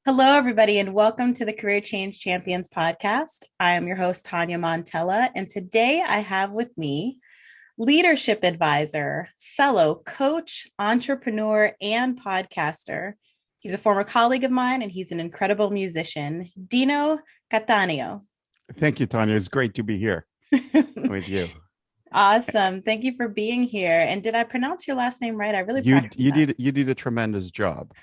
Hello, everybody, and welcome to the Career Change Champions podcast. I am your host, Tonya Montella, and today I have with me leadership advisor, fellow coach, entrepreneur, and podcaster. He's a former colleague of mine, and he's an incredible musician, Dino Cattaneo. Thank you, Tanya. It's great to be here with you. Awesome. Thank you for being here. And did I pronounce your last name right? I really You practiced you that. did you did a tremendous job.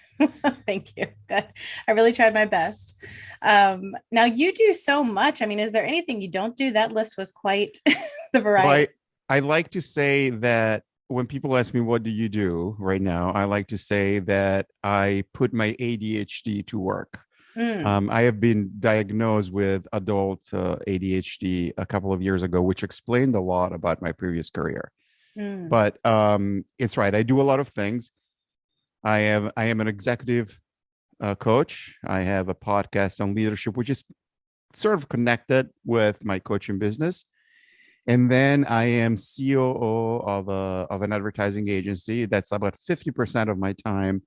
Thank you. Good. I really tried my best. Now you do so much. I mean, is there anything you don't do? That list was quite the Well, variety. I like to say that when people ask me what do you do right now, I like to say that I put my ADHD to work. Mm, I have been diagnosed with adult ADHD a couple of years ago, which explained a lot about my previous career. mm, But it's right. I do a lot of things. I am an executive coach. I have a podcast on leadership, which is sort of connected with my coaching business. And then I am COO of an advertising agency. That's about 50% of my time.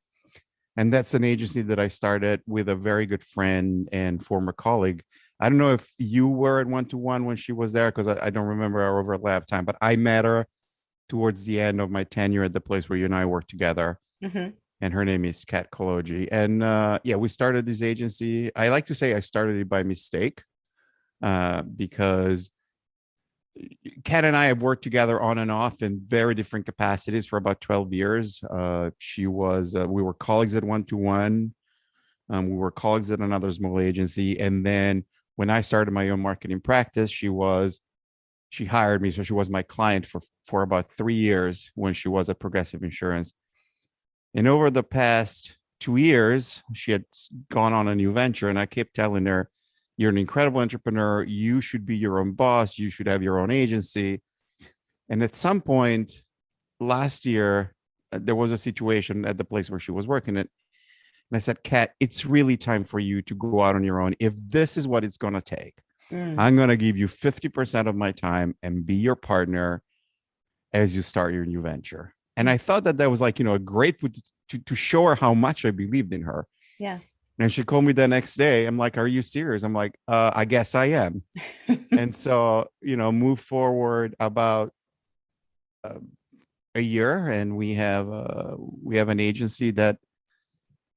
And that's an agency that I started with a very good friend and former colleague. I don't know if you were at One to One when she was there, because I don't remember our overlap time, but I met her towards the end of my tenure at the place where you and I worked together. mhm. And her name is Kat Coologee. And yeah, we started this agency. I like to say I started it by mistake because Kat and I have worked together on and off in very different capacities for about 12 years. We were colleagues at One to One. We were colleagues at another small agency. And then when I started my own marketing practice, she hired me. So she was my client for about 3 years when she was at Progressive Insurance. And over the past 2 years, she had gone on a new venture. And I kept telling her, you're an incredible entrepreneur. You should be your own boss. You should have your own agency. And at some point last year, there was a situation at the place where she was working at. And I said, Kat, it's really time for you to go out on your own. If this is what it's going to take, Mm, I'm going to give you 50% of my time and be your partner as you start your new venture. And mm. I thought that was like, a great to show her how much I believed in her. Yeah. And she called me the next day. I'm like, are you serious? I'm like, I guess I am. And so, move forward about uh, a year, and we have an agency that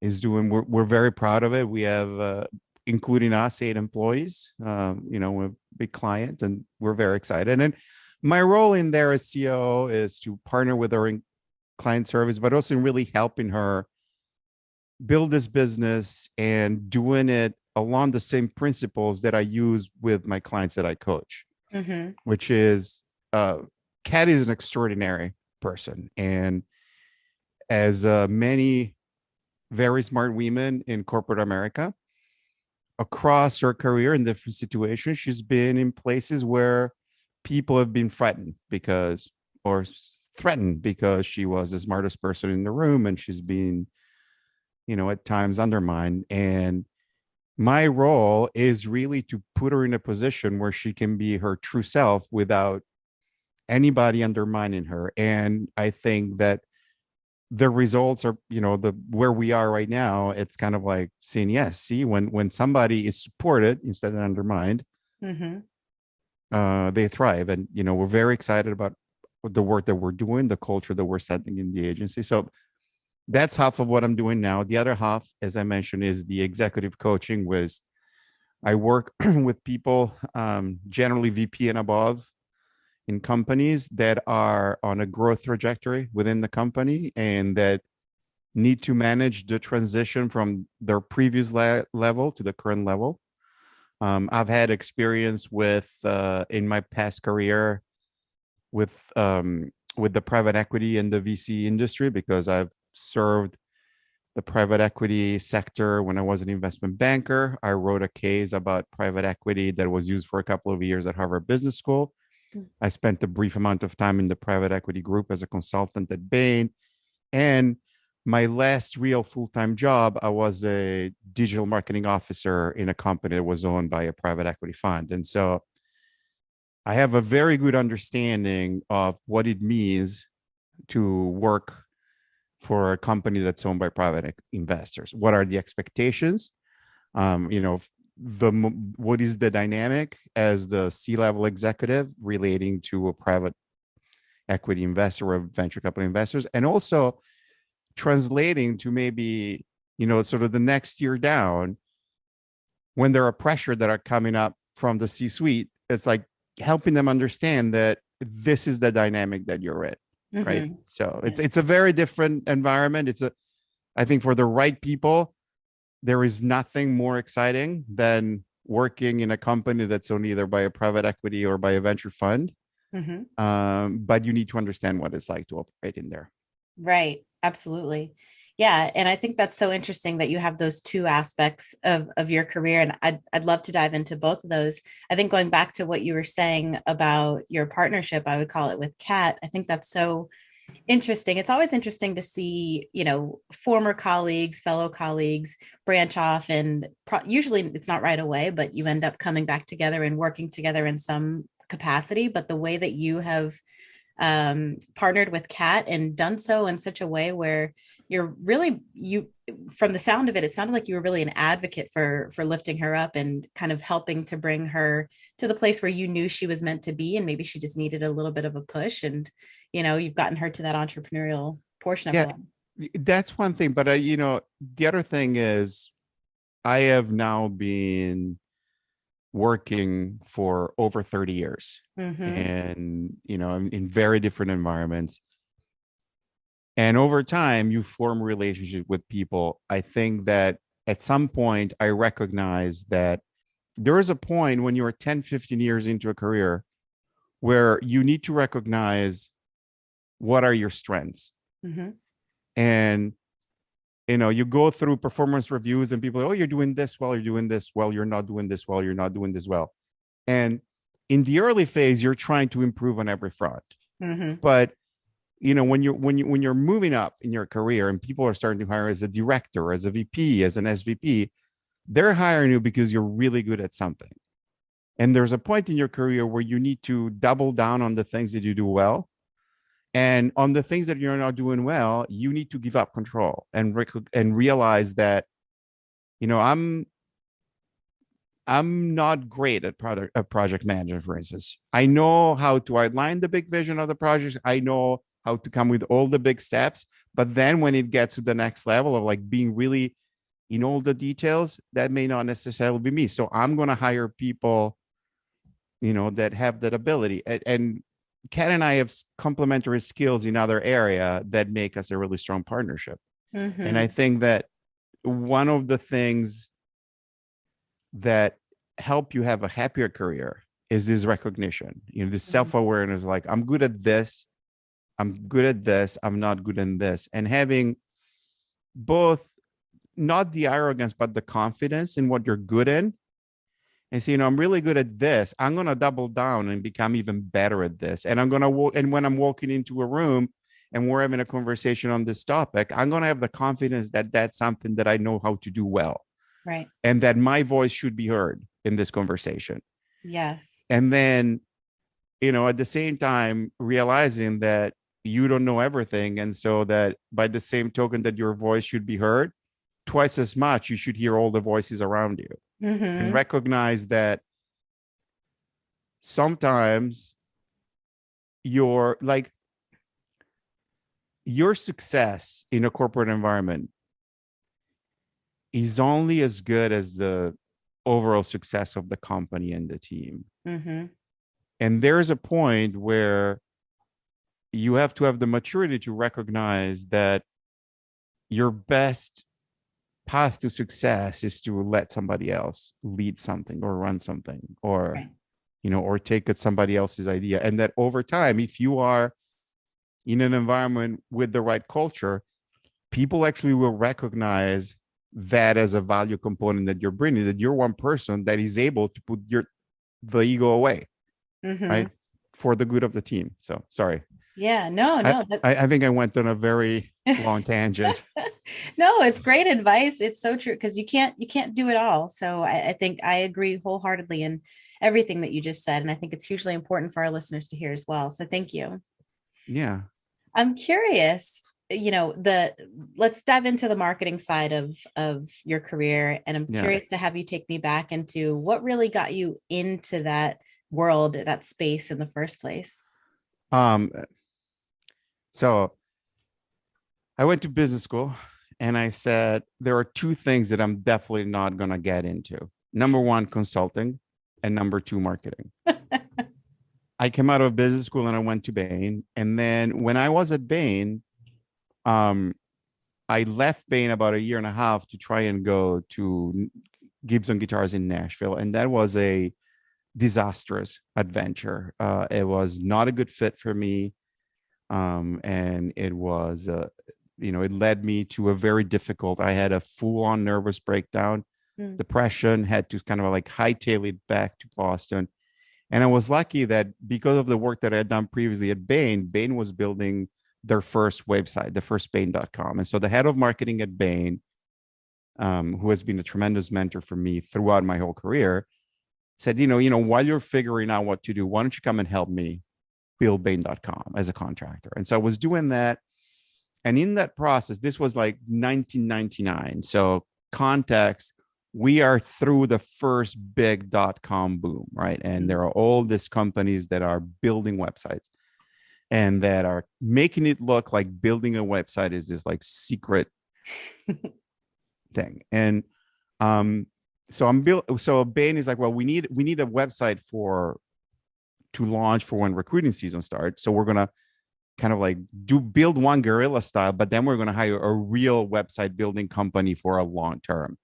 is doing. We're very proud of it. We have, including us, 8 employees. We're a big client, and we're very excited. And my role in there as CEO is to partner with her in client service, but also in really helping her build this business and doing it along the same principles that I use with my clients that I coach, Mhm. which is Kat is an extraordinary person. And as many very smart women in corporate America, across her career in different situations, she's been in places where people have been threatened because she was the smartest person in the room, and she's been, at times undermined. And my role is really to put her in a position where she can be her true self without anybody undermining her. And I think that the results are, the where we are right now. It's kind of like saying, yes, see, when somebody is supported instead of undermined, Mhm. they thrive. And we're very excited about the work that we're doing, the culture that we're setting in the agency. So that's half of what I'm doing now. The other half, as I mentioned, is the executive coaching. Was I work with people, generally VP and above, in companies that are on a growth trajectory within the company and that need to manage the transition from their previous level to the current level. I've had experience with in my past career with the private equity and the VC industry, because I've served the private equity sector when I was an investment banker. I wrote a case about private equity that was used for a couple of years at Harvard Business School. I spent a brief amount of time in the private equity group as a consultant at Bain. And my last real full-time job, I was a digital marketing officer in a company that was owned by a private equity fund. And so I have a very good understanding of what it means to work for a company that's owned by private investors. What are the expectations? You know, what is the dynamic as the C-level executive relating to a private equity investor or venture capital investors, and also translating to maybe, you know, sort of the next year down when there are pressure that are coming up from the C-suite. It's like helping them understand that this is the dynamic that you're in, right? Mm-hmm. So Yeah. it's a very different environment. I think for the right people, there is nothing more exciting than working in a company that's owned either by a private equity or by a venture fund. Mm-hmm. But you need to understand what it's like to operate in there. Right. Absolutely. Yeah. And I think that's so interesting that you have those two aspects of your career. And I'd love to dive into both of those. I think going back to what you were saying about your partnership, I would call it with Kat, I think that's so interesting. It's always interesting to see, you know, former colleagues, fellow colleagues branch off, and usually it's not right away, but you end up coming back together and working together in some capacity. But the way that you have partnered with Kat and done so in such a way where you're really, you, from the sound of it, it sounded like you were really an advocate for lifting her up and kind of helping to bring her to the place where you knew she was meant to be, and maybe she just needed a little bit of a push, and you know, you've gotten her to that entrepreneurial portion of her Yeah, life. that's one thing. But you know, the other thing is I have now been working for over 30 years, Mm-hmm. and you know, in very different environments. And over time, you form relationship with people. I think that at some point, I recognize that there is a point when you're 10, 15 years into a career where you need to recognize what are your strengths. Mm-hmm. And, you know, you go through performance reviews and people, oh, you're doing this well, you're doing this well, you're not doing this well, you're not doing this well. And in the early phase, you're trying to improve on every front. Mm-hmm. But you know, when you're moving up in your career and people are starting to hire as a director, as a VP, as an SVP, they're hiring you because you're really good at something. And there's a point in your career where you need to double down on the things that you do well. And on the things that you're not doing well, you need to give up control and realize that, you know, I'm not great at project management, for instance. I know how to outline the big vision of the project. I know how to come with all the big steps. But then when it gets to the next level of like being really in all the details, that may not necessarily be me. So I'm going to hire people, you know, that have that ability. And Kat and I have complementary skills in other area that make us a really strong partnership. And I Mm-hmm. think that one of the things that help you have a happier career is this recognition, you know, this Mm-hmm. self-awareness, like I'm good at this, I'm good at this, I'm not good in this. And having both, not the arrogance, but the confidence in what you're good in. And say, you know, I'm really good at this. I'm going to double down and become even better at this. And I'm going to walk. And when I'm walking into a room and we're having a conversation on this topic, I'm going to have the confidence that that's something that I know how to do well, Right. and that my voice should be heard in this conversation. Yes. And then, you know, at the same time, realizing that you don't know everything. And so that by the same token that your voice should be heard, twice as much, you should hear all the voices around you and Mm-hmm. recognize that sometimes your like your success in a corporate environment is only as good as the overall success of the company and the team. Mm-hmm. And there's a point where you have to have the maturity to recognize that your best path to success is to let somebody else lead something or run something, or Right. you know, or take it somebody else's idea. And that over time, if you are in an environment with the right culture, people actually will recognize that as a value component that you're bringing, that you're one person that is able to put the ego away, Mm-hmm. right, for the good of the team. So sorry, Yeah. No, I, no. I think I went on a very long tangent. No, it's great advice. It's so true because you can't do it all. So I think I agree wholeheartedly in everything that you just said. And I think it's hugely important for our listeners to hear as well. So thank you. Yeah. I'm curious. let's dive into the marketing side of your career. And I'm Yeah. curious to have you take me back into what really got you into that world, that space in the first place. Um, so I went to business school and I said, there are two things that I'm definitely not going to get into. Number one, consulting, and number two, marketing. I came out of business school and I went to Bain. And then when I was at Bain, um, I left Bain about a year and a half to try and go to Gibson Guitars in Nashville. And that was a disastrous adventure. It was not a good fit for me. And it was, it led me to a very difficult, I had a full on nervous breakdown, depression, had to kind of like hightail it back to Boston. And I was lucky that because of the work that I had done previously at Bain, Bain was building their first website, the first Bain.com. And so the head of marketing at Bain, who has been a tremendous mentor for me throughout my whole career, said, while you're figuring out what to do, why don't you come and help me build Bain.com as a contractor? And so I was doing that. And in that process, this was like 1999. So context, we are through the first big .com boom, right? And there are all these companies that are building websites and that are making it look like building a website is this like secret thing. And so Bain is like, well, we need a website to launch for when recruiting season starts. So we're gonna kind of like build one guerrilla style, but then we're gonna hire a real website building company for a long term.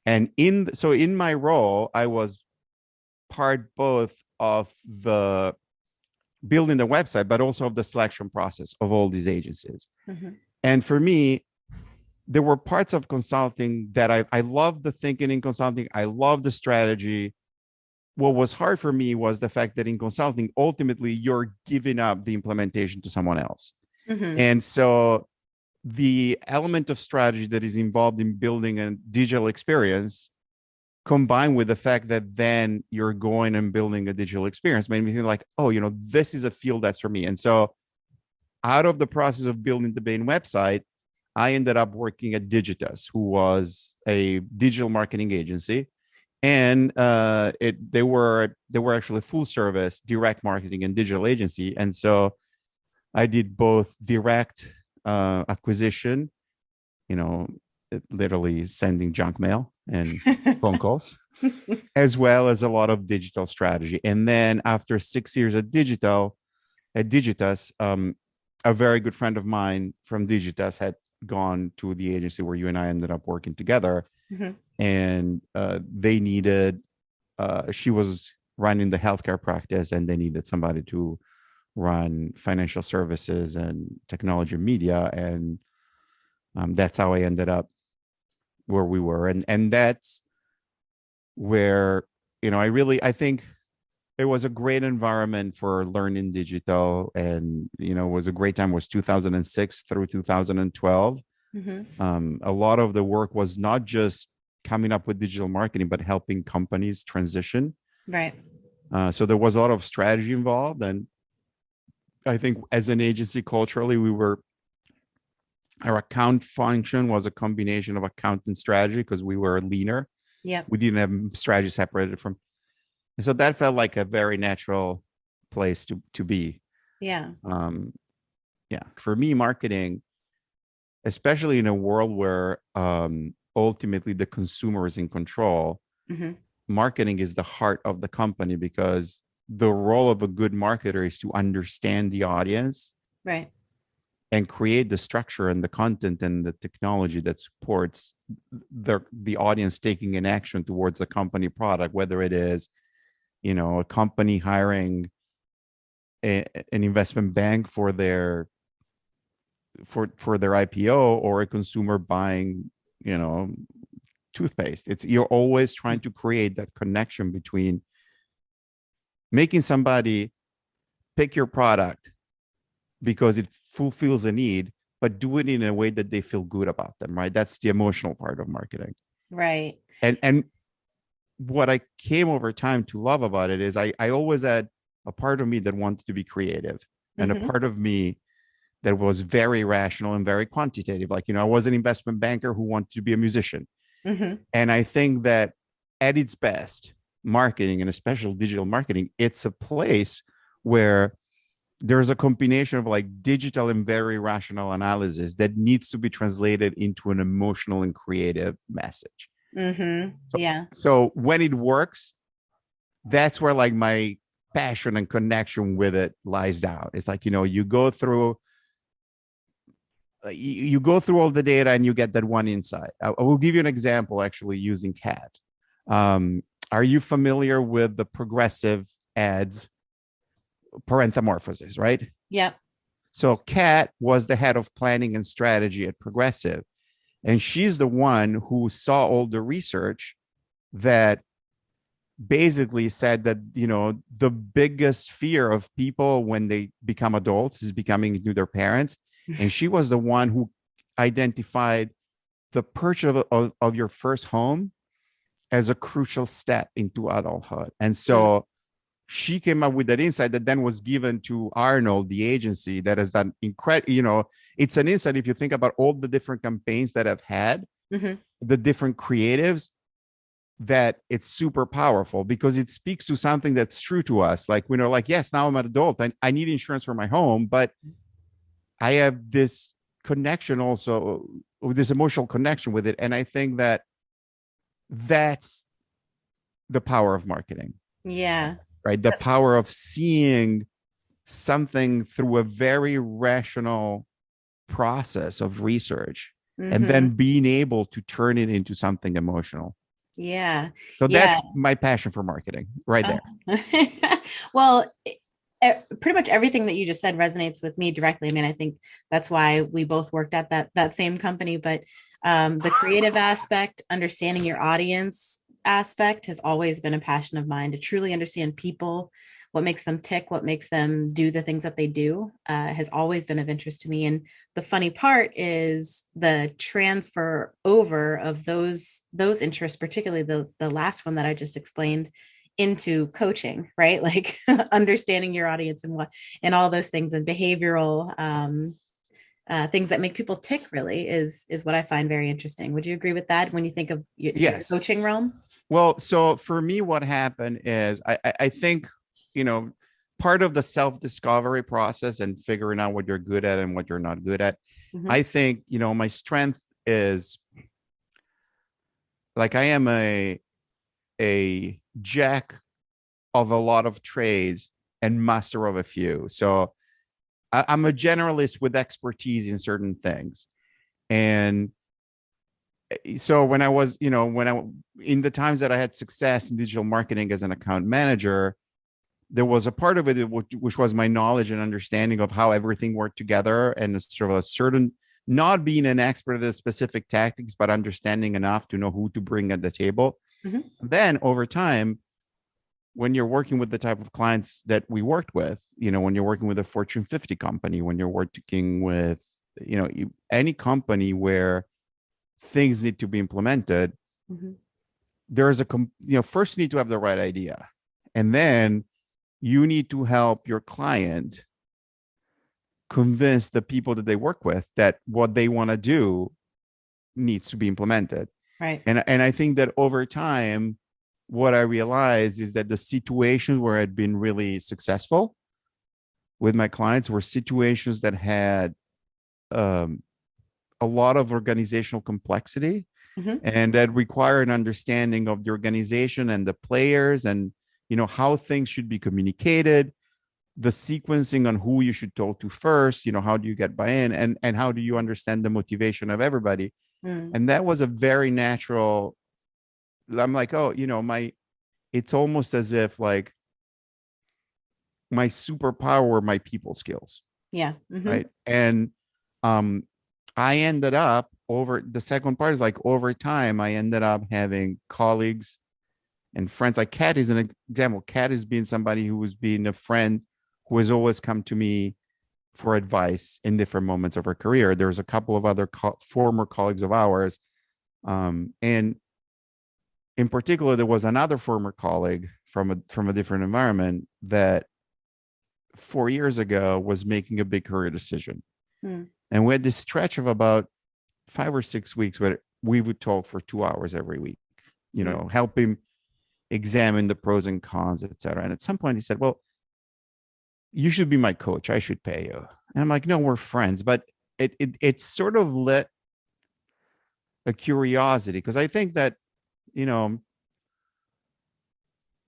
And in my role, I was part both of the building the website, but also of the selection process of all these agencies. Mm-hmm. And for me, there were parts of consulting that I love the thinking in consulting. I love the strategy. What was hard for me was the fact that in consulting, ultimately, you're giving up the implementation to someone else. Mm-hmm. And so the element of strategy that is involved in building a digital experience combined with the fact that then you're going and building a digital experience made me think like, oh, this is a field that's for me. And so out of the process of building the Bain website, I ended up working at Digitus, who was a digital marketing agency. And they were actually full service direct marketing and digital agency. And so I did both direct acquisition, literally sending junk mail and phone calls, as well as a lot of digital strategy. And then after 6 years at Digitus, a very good friend of mine from Digitus had gone to the agency where you and I ended up working together. Mm-hmm. And they needed, she was running the healthcare practice and they needed somebody to run financial services and technology and media. And that's how I ended up where we were. And that's where, I think it was a great environment for learning digital. And, it was a great time. It was 2006 through 2012. Mm-hmm. A lot of the work was not just coming up with digital marketing, but helping companies transition. Right. So there was a lot of strategy involved. And I think as an agency culturally, our account function was a combination of account and strategy because we were leaner. Yeah. We didn't have strategy separated from. And so that felt like a very natural place to be. Yeah. For me, marketing, especially in a world where ultimately the consumer is in control, mm-hmm. marketing is the heart of the company because the role of a good marketer is to understand the audience, right, and create the structure and the content and the technology that supports the audience taking an action towards a company product, whether it is, a company hiring an investment bank for their IPO or a consumer buying, toothpaste. You're always trying to create that connection between making somebody pick your product because it fulfills a need, but do it in a way that they feel good about them, right? That's the emotional part of marketing. Right. And what I came over time to love about it is I always had a part of me that wanted to be creative and mm-hmm. a part of me that was very rational and very quantitative. Like, I was an investment banker who wanted to be a musician. Mm-hmm. And I think that at its best, marketing, and especially digital marketing, it's a place where there's a combination of like digital and very rational analysis that needs to be translated into an emotional and creative message. Mm-hmm. So, Yeah. so when it works, that's where like my passion and connection with it lies down. It's like, you go through all the data and you get that one insight. I will give you an example actually using CAT. Are you familiar with the progressive ads parenthemorphosis, right? Yep. So Kat was the head of planning and strategy at Progressive. And she's the one who saw all the research that basically said that, the biggest fear of people when they become adults is becoming into their parents. And she was the one who identified the purchase of your first home as a crucial step into adulthood. And so she came up with that insight that then was given to Arnold, the agency that has done incredible, it's an insight. If you think about all the different campaigns that have had Mm-hmm. the different creatives, that it's super powerful because it speaks to something that's true to us. Like, like, yes, now I'm an adult and I need insurance for my home, but I have this connection also, this emotional connection with it. And I think that that's the power of marketing. Yeah. Right? The power of seeing something through a very rational process of research and then Mm-hmm. being able to turn it into something emotional. Yeah. So Yeah. that's my passion for marketing right there. Well, pretty much everything that you just said resonates with me directly. I mean, I think that's why we both worked at that same company. But the creative aspect, understanding your audience aspect, has always been a passion of mine. To truly understand people, what makes them tick, what makes them do the things that they do, has always been of interest to me. And the funny part is the transfer over of those interests, particularly the last one that I just explained, into coaching, right? Like understanding your audience and what and all those things, and behavioral things that make people tick really is what I find very interesting. Would you agree with that when you think of the coaching Yes. realm? Well, so for me, what happened is I think, part of the self-discovery process and figuring out what you're good at and what you're not good at. Mm-hmm. I think, my strength is like I am a jack of a lot of trades and master of a few. So I'm a generalist with expertise in certain things. And so when I was, in the times that I had success in digital marketing as an account manager, there was a part of it which was my knowledge and understanding of how everything worked together, and sort of a certain, not being an expert at specific tactics, but understanding enough to know who to bring at the table. Mm-hmm. Then over time, when you're working with the type of clients that we worked with, when you're working with a Fortune 50 company, when you're working with, any company where things need to be implemented, Mm-hmm. there's first you need to have the right idea. And then you need to help your client convince the people that they work with that what they want to do needs to be implemented. Right. And I think that over time, what I realized is that the situations where I'd been really successful with my clients were situations that had a lot of organizational complexity, Mm-hmm. and that require an understanding of the organization and the players, and how things should be communicated, the sequencing on who you should talk to first, how do you get buy-in, and how do you understand the motivation of everybody. Mm. And that was a very natural, I'm like, oh, it's almost as if like my superpower were my people skills. Yeah. Mm-hmm. Right. And um I ended up, over the second part is like, over time I ended up having colleagues and friends. Like Kat is an example. Kat has been somebody who has been a friend who has always come to me for advice in different moments of her career. There's a couple of other former colleagues of ours, and in particular, there was another former colleague from a different environment that 4 years ago was making a big career decision. Mm. And we had this stretch of about 5 or 6 weeks where we would talk for 2 hours every week, Mm. help him examine the pros and cons, et cetera. And at some point he said, well, you should be my coach. I should pay you. And I'm like, no, we're friends. But it sort of lit a curiosity, because I think that, you know,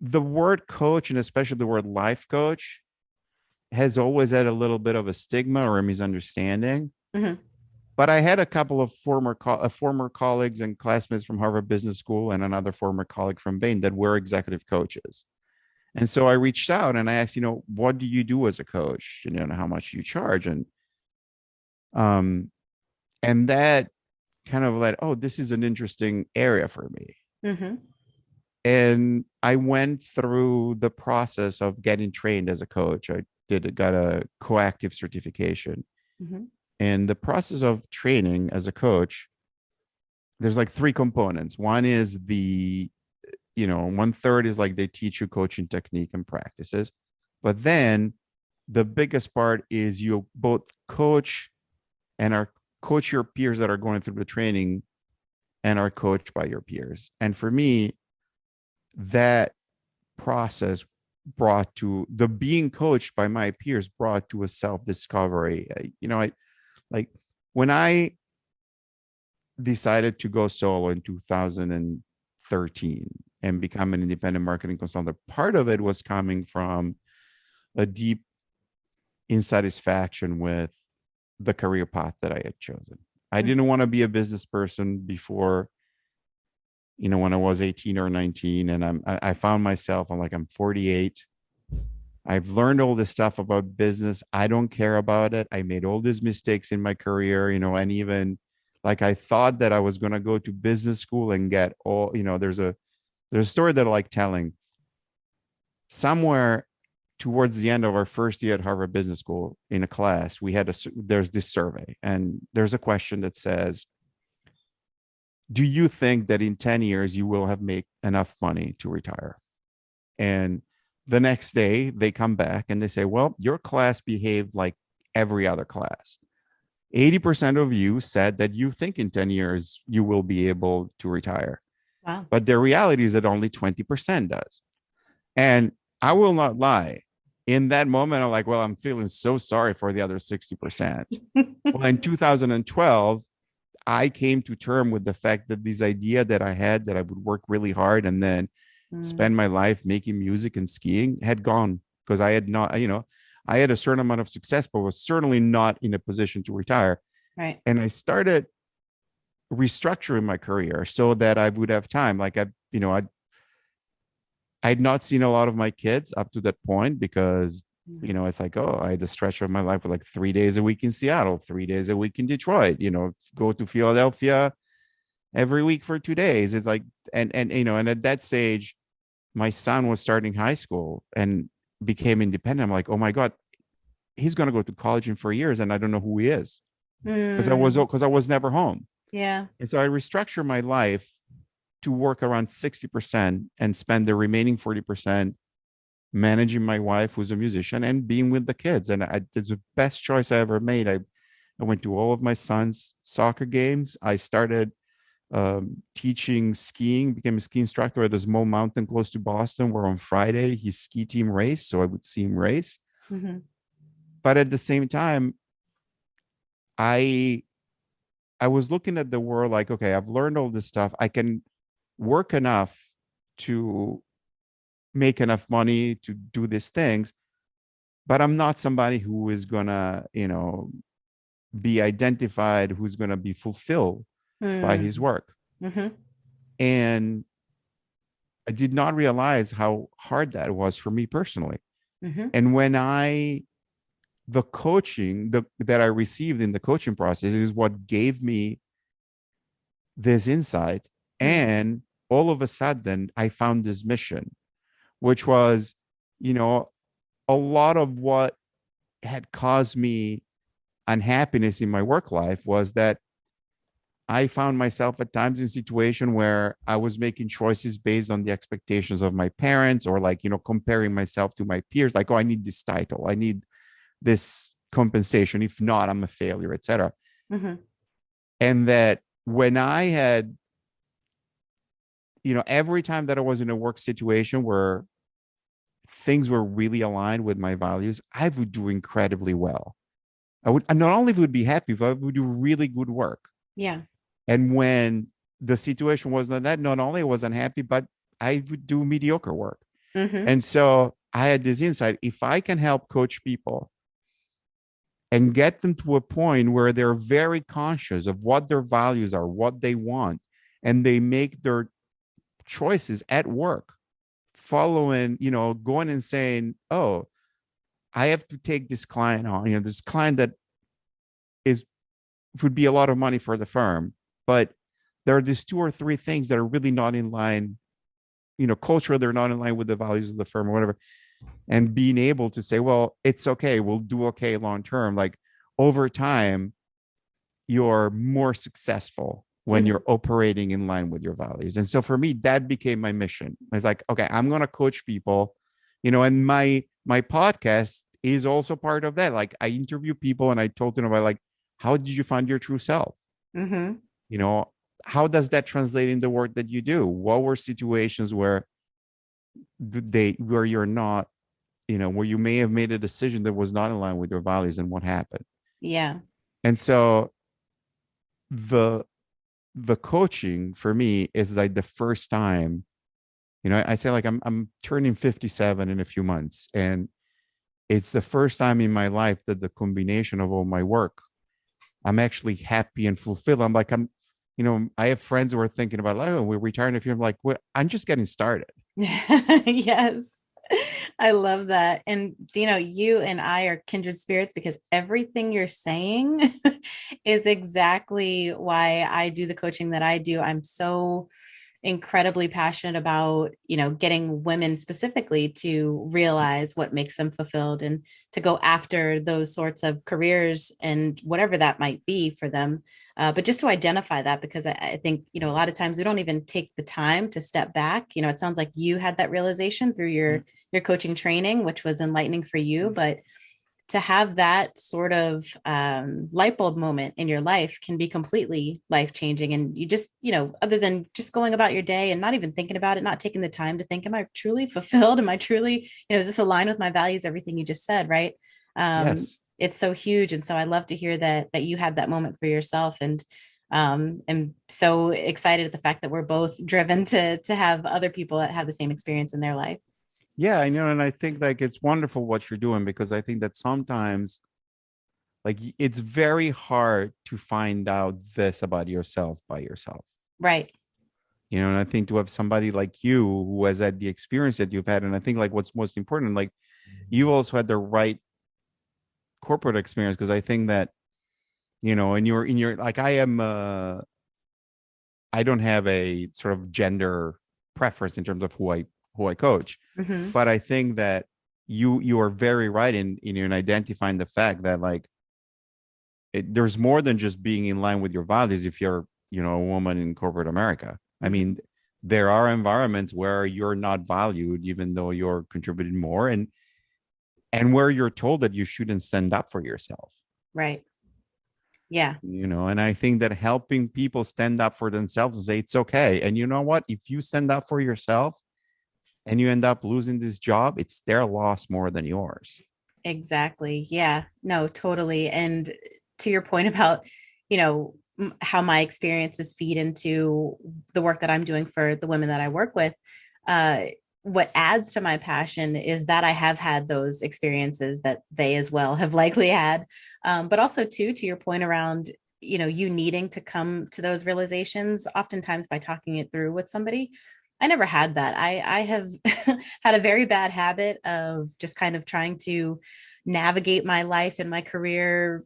the word coach, and especially the word life coach, has always had a little bit of a stigma or a misunderstanding. Mm-hmm. But I had a couple of former colleagues and classmates from Harvard Business School and another former colleague from Bain that were executive coaches. And so I reached out and I asked, what do you do as a coach? And how much you charge? Um, and that kind of like, oh, this is an interesting area for me. Mm-hmm. And I went through the process of getting trained as a coach. I got a coactive certification. Mm-hmm. And the process of training as a coach, there's like three components. One is one third is like they teach you coaching technique and practices. But then the biggest part is you both coach and are coach your peers that are going through the training and are coached by your peers. And for me, that process brought to the being coached by my peers brought to a self-discovery. I like when I decided to go solo in 2013 and become an independent marketing consultant, part of it was coming from a deep insatisfaction with the career path that I had chosen. I didn't want to be a business person before, when I was 18 or 19. And I found myself, I'm 48. I've learned all this stuff about business. I don't care about it. I made all these mistakes in my career, and even like I thought that I was going to go to business school and get all, there's a story that I like telling. Somewhere towards the end of our first year at Harvard Business School in a class, there's this survey, and there's a question that says, do you think that in 10 years you will have made enough money to retire? And the next day they come back and they say, well, your class behaved like every other class. 80% of you said that you think in 10 years you will be able to retire. Wow. But the reality is that only 20% does. And I will not lie. In that moment, I'm like, well, I'm feeling so sorry for the other 60%. Well, in 2012, I came to terms with the fact that this idea that I had that I would work really hard and then spend my life making music and skiing had gone, because I had not, I had a certain amount of success, but was certainly not in a position to retire. Right. And I started restructuring my career so that I would have time. Like I'd not seen a lot of my kids up to that point because, it's like, oh, I had a stretch of my life with like 3 days a week in Seattle, 3 days a week in Detroit, go to Philadelphia every week for 2 days. It's like, and at that stage, my son was starting high school and became independent. I'm like, oh my God, he's going to go to college in 4 years and I don't know who he is because I was never home. Yeah. And so I restructured my life to work around 60% and spend the remaining 40% managing my wife, who's a musician, and being with the kids. And it's the best choice I ever made. I went to all of my son's soccer games. I started teaching skiing, became a ski instructor at a small mountain close to Boston, where on Friday his ski team raced, so I would see him race. Mm-hmm. But at the same time, I was looking at the world like, okay, I've learned all this stuff. I can work enough to make enough money to do these things, but I'm not somebody who is gonna, be identified, who's gonna be fulfilled by his work. Mm-hmm. And I did not realize how hard that was for me personally. Mm-hmm. And when the coaching that I received in the coaching process is what gave me this insight. Mm-hmm. And all of a sudden I found this mission, which was, a lot of what had caused me unhappiness in my work life was that I found myself at times in a situation where I was making choices based on the expectations of my parents, or like, comparing myself to my peers, like, oh, I need this title, I need this compensation. If not, I'm a failure, etc. Mm-hmm. And that when I had, every time that I was in a work situation where things were really aligned with my values, I would do incredibly well. I would not only would be happy, but I would do really good work. Yeah. And when the situation was not that, not only was I unhappy, but I would do mediocre work. Mm-hmm. And so I had this insight: if I can help coach people and get them to a point where they're very conscious of what their values are, what they want, and they make their choices at work, following, going and saying, oh, I have to take this client on, this client that is would be a lot of money for the firm, but there are these two or three things that are really not in line, culturally, they're not in line with the values of the firm or whatever. And being able to say, well, it's okay, we'll do okay long term. Like over time, you're more successful when Mm-hmm. you're operating in line with your values. And so for me, that became my mission. It's like, okay, I'm going to coach people, and my podcast is also part of that. Like I interview people and I told them about, like, how did you find your true self? Mm-hmm. You know, how does that translate in the work that you do? What were situations where where you're not, where you may have made a decision that was not in line with your values, and what happened? Yeah. And so the the coaching for me is like the first time, I say, like, I'm turning 57 in a few months, and it's the first time in my life that the combination of all my work, I'm actually happy and fulfilled. I'm like, I have friends who are thinking about, like, oh, we're retiring. If you're like, well, I'm just getting started. Yes. I love that. And Dino, you and I are kindred spirits because everything you're saying is exactly why I do the coaching that I do. I'm so incredibly passionate about, getting women specifically to realize what makes them fulfilled and to go after those sorts of careers and whatever that might be for them. But just to identify that, because I think, a lot of times we don't even take the time to step back. It sounds like you had that realization through your coaching training, which was enlightening for you, but to have that sort of light bulb moment in your life can be completely life changing. And you just, other than just going about your day and not even thinking about it, not taking the time to think, am I truly fulfilled? Am I truly, is this aligned with my values? Everything you just said, right? Yes. It's so huge. And so I love to hear that you had that moment for yourself. And I'm so excited at the fact that we're both driven to have other people that have the same experience in their life. Yeah, I know. And I think, like, it's wonderful what you're doing, because I think that sometimes, like, it's very hard to find out this about yourself by yourself. Right. And I think to have somebody like you who has had the experience that you've had, and I think, like, what's most important, like, you also had the right corporate experience, because I think that, in your like, I don't have a sort of gender preference in terms of who I coach, Mm-hmm. but I think that you are very right in identifying the fact that, like, there's more than just being in line with your values. If you're, a woman in corporate America, I Mm-hmm. mean, there are environments where you're not valued, even though you're contributing more, and where you're told that you shouldn't stand up for yourself. Right. Yeah. And I think that helping people stand up for themselves and say it's okay. And you know what? If you stand up for yourself and you end up losing this job, it's their loss more than yours. Exactly. Yeah. No, totally. And to your point about, you know, how my experiences feed into the work that I'm doing for the women that I work with, uh, what adds to my passion is that I have had those experiences that they as well have likely had. But also too, to your point around, you needing to come to those realizations, oftentimes by talking it through with somebody. I never had that. I have had a very bad habit of just kind of trying to navigate my life and my career,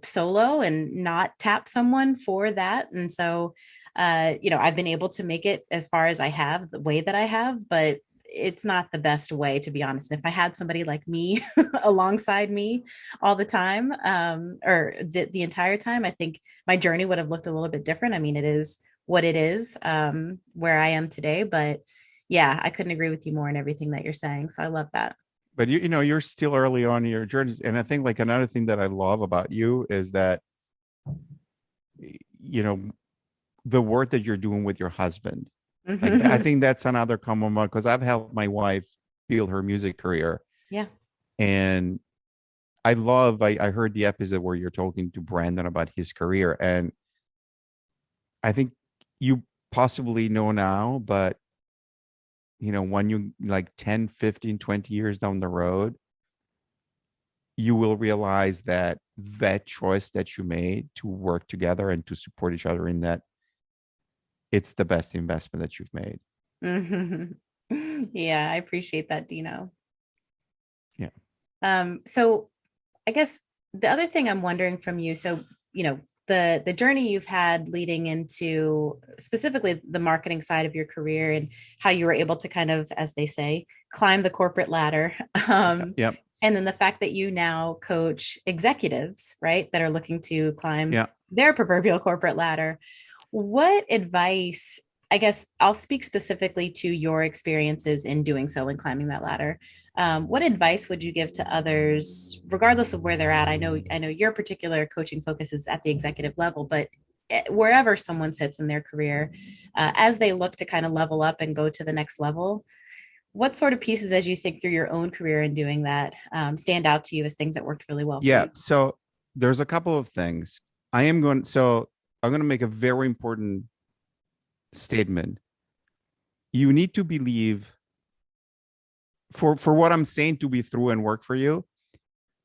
solo and not tap someone for that. And so, I've been able to make it as far as I have the way that I have, but it's not the best way, to be honest. And if I had somebody like me alongside me all the time, or the entire time, I think my journey would have looked a little bit different. I mean, it is what it is, where I am today, but yeah, I couldn't agree with you more in everything that you're saying. So I love that. but you're still early on in your journey. And I think like another thing that I love about you is that, you know, the work that you're doing with your husband. Like I think that's another common one because I've helped my wife build her music career. Yeah. And I heard the episode where you're talking to Brandon about his career. And I think you possibly know now, but when you like 10, 15, 20 years down the road, you will realize that that choice that you made to work together and to support each other in that, it's the best investment that you've made. Yeah, I appreciate that, Dino. Yeah. So I guess the other thing I'm wondering from you, so the journey you've had leading into specifically the marketing side of your career and how you were able to kind of, as they say, climb the corporate ladder. Yep. And then the fact that you now coach executives, right, that are looking to climb Yeah. their proverbial corporate ladder. What advice, I guess I'll speak specifically to your experiences in doing so and climbing that ladder. What advice would you give to others, regardless of where they're at? I know your particular coaching focus is at the executive level, but wherever someone sits in their career, as they look to kind of level up and go to the next level, what sort of pieces, as you think through your own career in doing that, stand out to you as things that worked really well for Yeah. you? So there's a couple of things. I'm going to make a very important statement. You need to believe for what I'm saying to be true and work for you.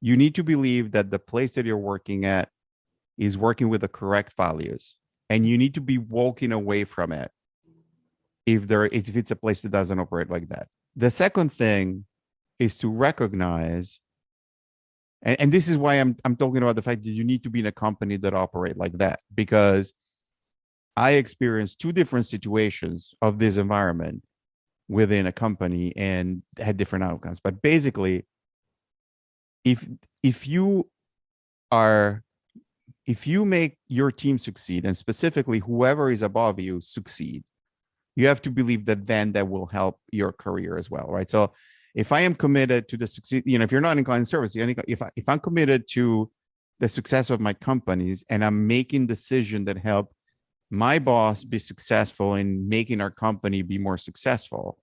You need to believe that the place that you're working at is working with the correct values, and you need to be walking away from it if it's a place that doesn't operate like that. The second thing is to recognize, and this is why I'm talking about the fact that you need to be in a company that operate like that, because I experienced two different situations of this environment within a company and had different outcomes. But basically, if you make your team succeed, and specifically whoever is above you succeed, you have to believe that then that will help your career as well, right? So if I am committed to the succeed, if you're not in client service, if I'm committed to the success of my companies and I'm making decisions that help my boss be successful in making our company be more successful,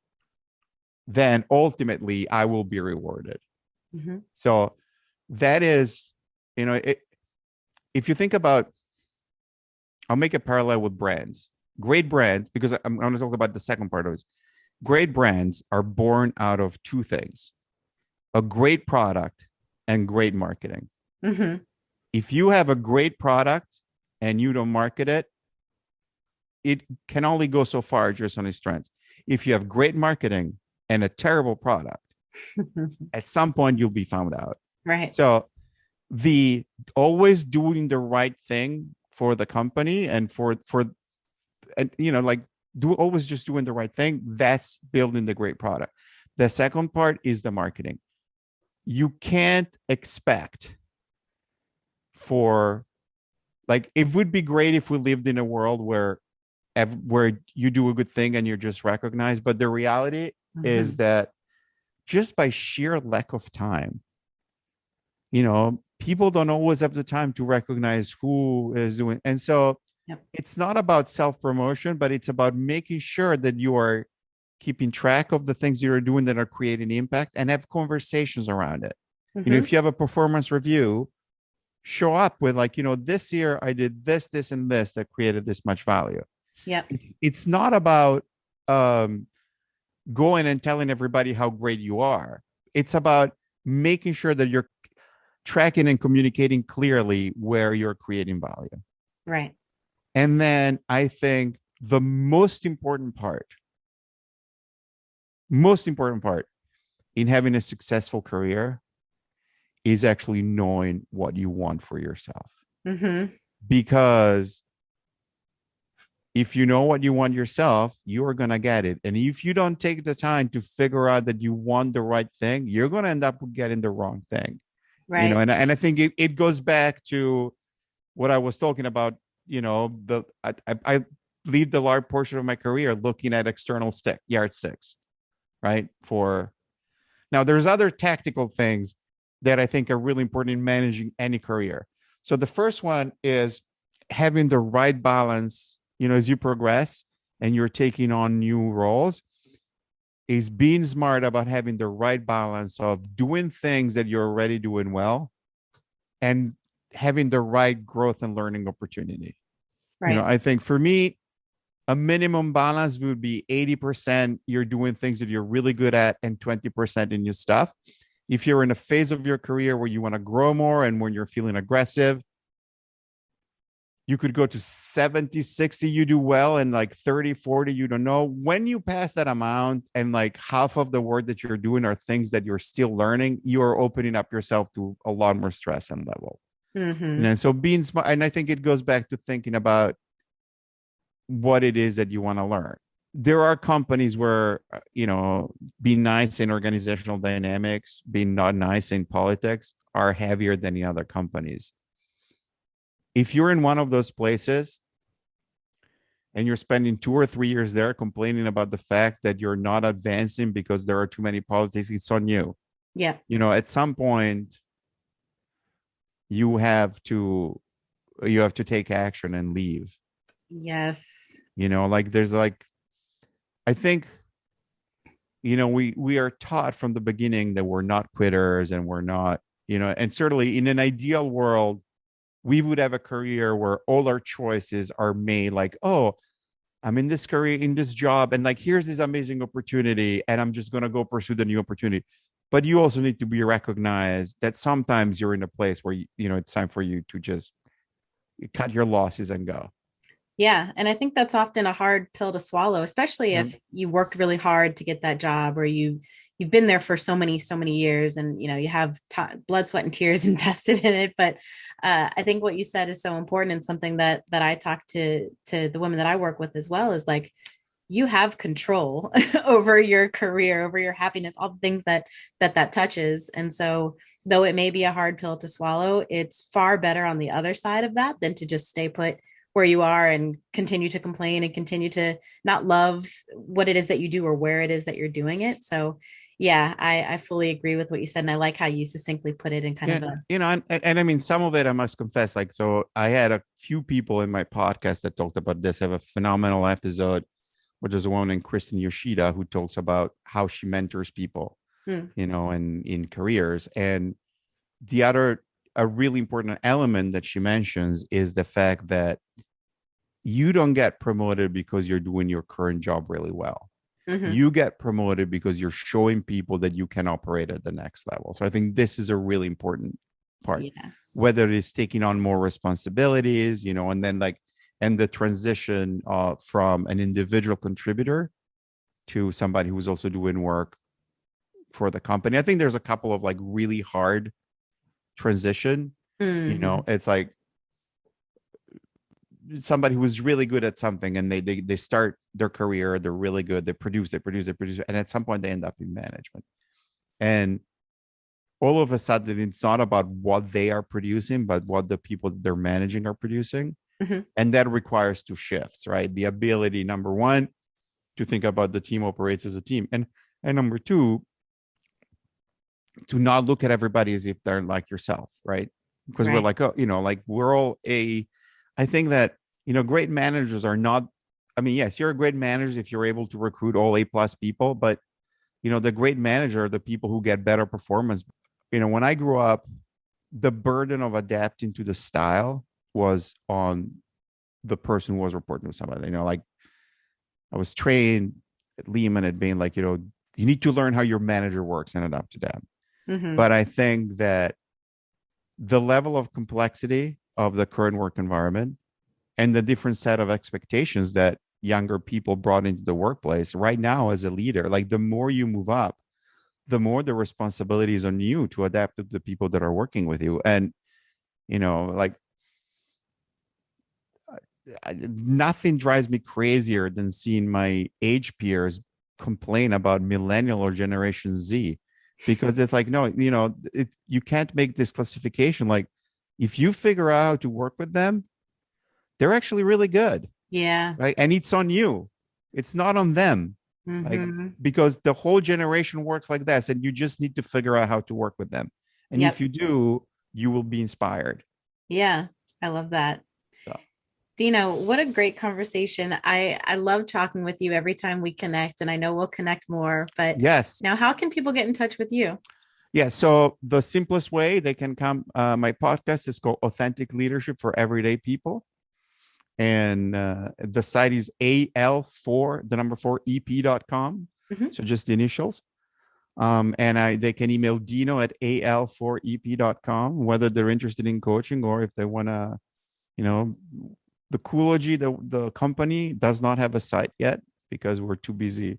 then ultimately I will be rewarded. Mm-hmm. So that is, if you think about, I'll make a parallel with brands. Great brands, because I'm going to talk about the second part of this. Great brands are born out of two things: a great product and great marketing. Mm-hmm. If you have a great product and you don't market it, it can only go so far just on its strengths. If you have great marketing and a terrible product, at some point you'll be found out. Right. So the always doing the right thing for the company and always just doing the right thing, that's building the great product. The second part is the marketing. You can't expect it would be great if we lived in a world where you do a good thing and you're just recognized. But the reality is that just by sheer lack of time, people don't always have the time to recognize who is doing. And so it's not about self-promotion, but it's about making sure that you are keeping track of the things you're doing that are creating impact and have conversations around it. Mm-hmm. If you have a performance review, show up with this year I did this, and this that created this much value. Yeah. It's not about going and telling everybody how great you are. It's about making sure that you're tracking and communicating clearly where you're creating value. Right. And then I think the most important part in having a successful career is actually knowing what you want for yourself. Mm-hmm. Because if you know what you want yourself, you are going to get it. And if you don't take the time to figure out that you want the right thing, you're going to end up getting the wrong thing. Right. And I think it goes back to what I was talking about. I lead the large portion of my career looking at external yardsticks, right? For Now, there's other tactical things that I think are really important in managing any career. So the first one is having the right balance, as you progress and you're taking on new roles, is being smart about having the right balance of doing things that you're already doing well and having the right growth and learning opportunity. Right. I think for me, a minimum balance would be 80% you're doing things that you're really good at and 20% in new stuff. If you're in a phase of your career where you want to grow more and when you're feeling aggressive, you could go to 70, 60, you do well, and like 30, 40, you don't know. When you pass that amount and like half of the work that you're doing are things that you're still learning, you are opening up yourself to a lot more stress and level. Mm-hmm. And so being smart, and I think it goes back to thinking about what it is that you want to learn. There are companies where, being nice in organizational dynamics, being not nice in politics are heavier than the other companies. If you're in one of those places and you're spending 2 or 3 years there complaining about the fact that you're not advancing because there are too many politics, it's on you. Yeah. At some point you have to take action and leave. Yes. There's like, I think, we are taught from the beginning that we're not quitters and we're not, and certainly in an ideal world, we would have a career where all our choices are made like, oh, I'm in this career, in this job, and like, here's this amazing opportunity, and I'm just going to go pursue the new opportunity. But you also need to be recognized that sometimes you're in a place where, it's time for you to just cut your losses and go. Yeah. And I think that's often a hard pill to swallow, especially Yep. if you worked really hard to get that job or you've been there for so many years and, you have blood, sweat and tears invested in it. But I think what you said is so important and something that I talk to the women that I work with as well is like, you have control over your career, over your happiness, all the things that touches. And so though it may be a hard pill to swallow, it's far better on the other side of that than to just stay put where you are and continue to complain and continue to not love what it is that you do or where it is that you're doing it. So yeah, I fully agree with what you said. And I like how you succinctly put it in kind of a, and I mean, some of it I must confess, like, so I had a few people in my podcast that talked about this. I have a phenomenal episode, which is a woman named Kristen Yoshida, who talks about how she mentors people, and in careers. And the other, a really important element that she mentions is the fact that you don't get promoted because you're doing your current job really well. You get promoted because you're showing people that you can operate at the next level. So I think this is a really important part. yes, Whether it is taking on more responsibilities, and then and the transition from an individual contributor to somebody who's also doing work for the company. I think there's a couple of like really hard transition. It's like somebody who's really good at something and they start their career, they're really good, they produce, and at some point they end up in management. And all of a sudden it's not about what they are producing, but what the people that they're managing are producing. And that requires two shifts, right? The ability, number one, to think about the team operates as a team. And number two, to not look at everybody as if they're like yourself, right? Because we're like, oh, like we're all I think that, great managers are not, I mean, yes, you're a great manager if you're able to recruit all A+ people, but, the great manager are the people who get better performance. When I grew up, the burden of adapting to the style was on the person who was reporting to somebody. Like I was trained at Lehman at being like, you need to learn how your manager works and adapt to them. But I think that the level of complexity of the current work environment and the different set of expectations that younger people brought into the workplace right now as a leader, like the more you move up, the more the responsibility is on you to adapt to the people that are working with you. And, like nothing drives me crazier than seeing my age peers complain about millennial or Generation Z, because it's like, no, you can't make this classification. Like if you figure out how to work with them, they're actually really good. Yeah. Right. And it's on you. It's not on them. like, Mm-hmm. because the whole generation works like this, and you just need to figure out how to work with them. And if Yep. you do, you will be inspired. Yeah. I love that. So, Dino, what a great conversation. I love talking with you every time we connect, and I know we'll connect more. But yes. now, how can people get in touch with you? Yeah. So the simplest way they can come, my podcast is called Authentic Leadership for Everyday People. And the site is AL4, the number 4EP.com. Mhm. So just the initials. And they can email Dino at al4ep.com, whether they're interested in coaching or if they want to, you know, the Coologee, the company does not have a site yet because we're too busy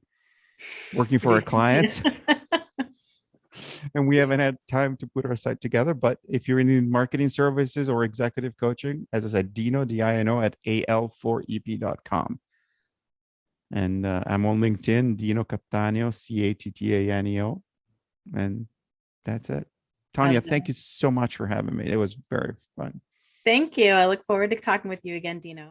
working for our Producing. Yeah. clients and we haven't had time to put our site together. But if you're in marketing services or executive coaching, as I said, Dino, Dino at al4ep.com. And I'm on LinkedIn, Dino Cattaneo, Cattaneo. And that's it. Tonya, thank you so much for having me. It was very fun. Thank you. I look forward to talking with you again, Dino.